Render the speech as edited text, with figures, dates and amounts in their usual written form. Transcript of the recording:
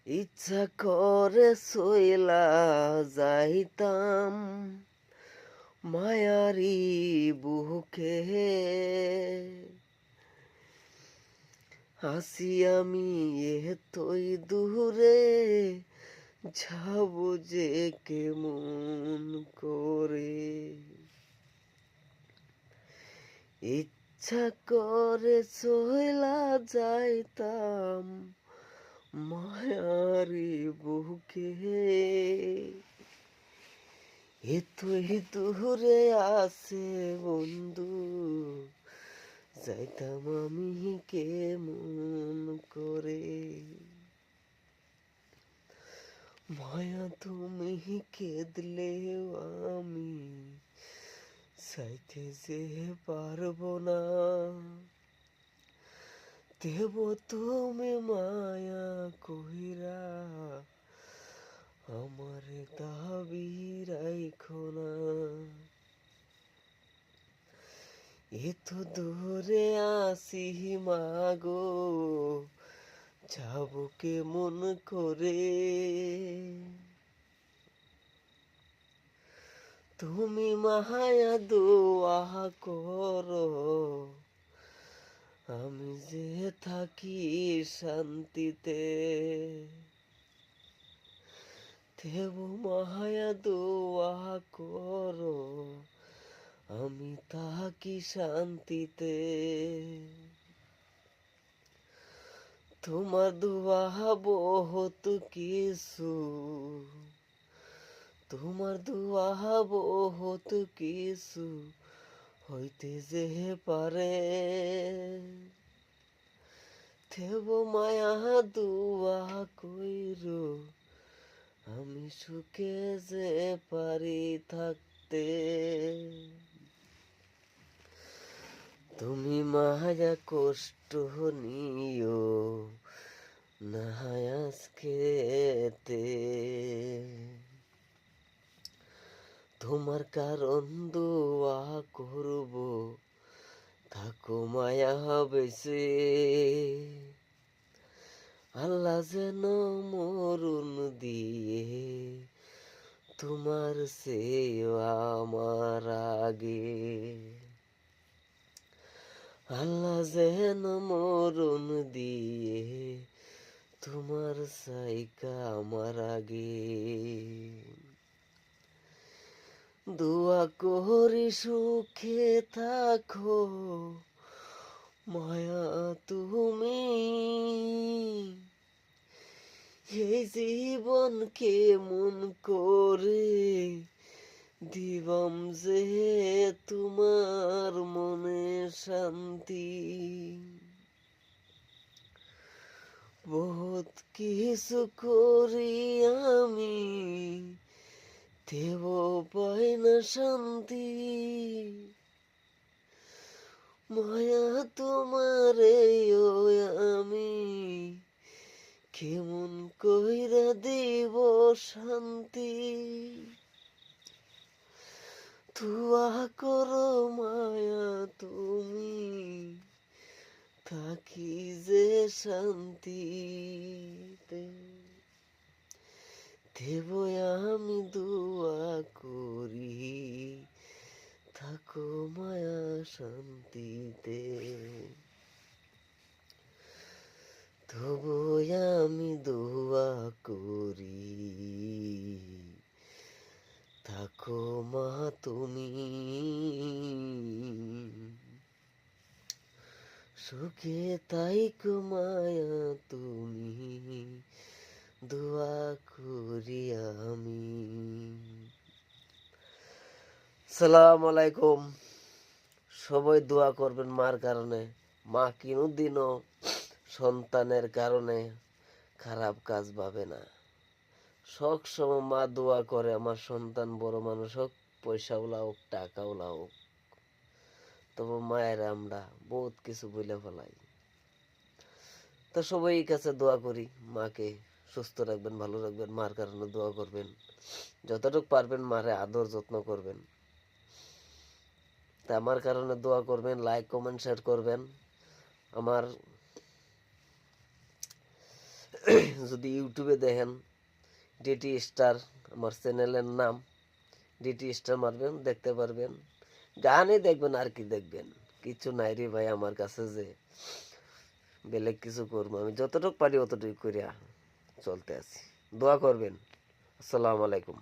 ইচ্ছা করে সইলা যাইতাম মায়ারি বুকে, হাসি আমি এতই দূরে যাব যে কেমন করে। ইচ্ছা করে চইলা যাইতাম মায়ারি বুকে, এতই দূরে আছে বন্ধু, যাইতাম আমি কেমন করে। মায়া তুমি কেঁদলেও আমি চাইতে যে পারবো না, দেব তুমি মায়া কইরা আমার দাবি রাইখো না। এত দূরে আসি মাগো, যাব কেমন করে। তুমি মায়া দোয়া করো, আমি যে থাকি শান্তিতে। দেব মায়া দোয়া করো, আমি থাকি শান্তিতে। তোমার দোয়া বহুত কিছু, তোমার দোয়া বহুত কিছু হইতে যে পারে। দেব মায়া দোয়া কইরো, আমি সুখে যে পারি থাকতে। তুমি মায়া কষ্ট নিও না আজকেতে, তোমার কারণ দোয়া করব, থাকো মায়া বেশি। আল্লাহ যেন মরুন দিয়ে তোমার সে আমার আগে, আল্লাহ যেন মরুন দিয়ে তোমার সাইকা আমার আগে। দোয়া করি সুখে থাকো মায়া তুমি, এই জীবন কেমন করে দিবাম যে তোমার মনে শান্তি। বহুত কিছু করি আমি, দেব পাই না শান্তি। মায়া তোমারে আমি কেমন কইরা দিব শান্তি। দোয়া করো মায়া তুমি, থাকি যে শান্তিতে। দেব আমি দোয়া করি, থাকো মায়া শান্তিতে। তবু আমি দোয়া করি, থাকো মা তুমি সুখে, তাইকো মায়া তুমি, দোয়া করি আমি। সালাম আলাইকুম। সবাই দোয়া করবেন মার কারণে। মা কোনোদিনও সন্তানের কারণে খারাপ কাজ ভাবে না। সব সময় মা দোয়া করে আমার সন্তান বড় মানুষ হোক, পয়সাওয়ালা হোক, টাকাওয়ালা হোক। তবে মায়ের আমরা বহুত কিছু বলে ফেলাই। তো সবাই কাছে দোয়া করি, মাকে সুস্থ রাখবেন, ভালো রাখবেন, মার কারণে দোয়া করবেন, যতটুকু পারবেন মারে আদর যত্ন করবেন। তা আমার কারণে দোয়া করবেন, লাইক কমেন্ট শেয়ার করবেন। আমার যদি ইউটিউবে দেখেন ডিটি স্টার আমার চ্যানেলের নাম, ডিটি স্টার মারবেন দেখতে পারবেন। গানই দেখবেন আর কি দেখবেন, কিছু নাই রে ভাই আমার কাছে যে বেলেগ কিছু করবো। আমি যতটুকু পারি অতটুকু করিয়া চলতে আছি। দোয়া করবেন। আসসালামু আলাইকুম।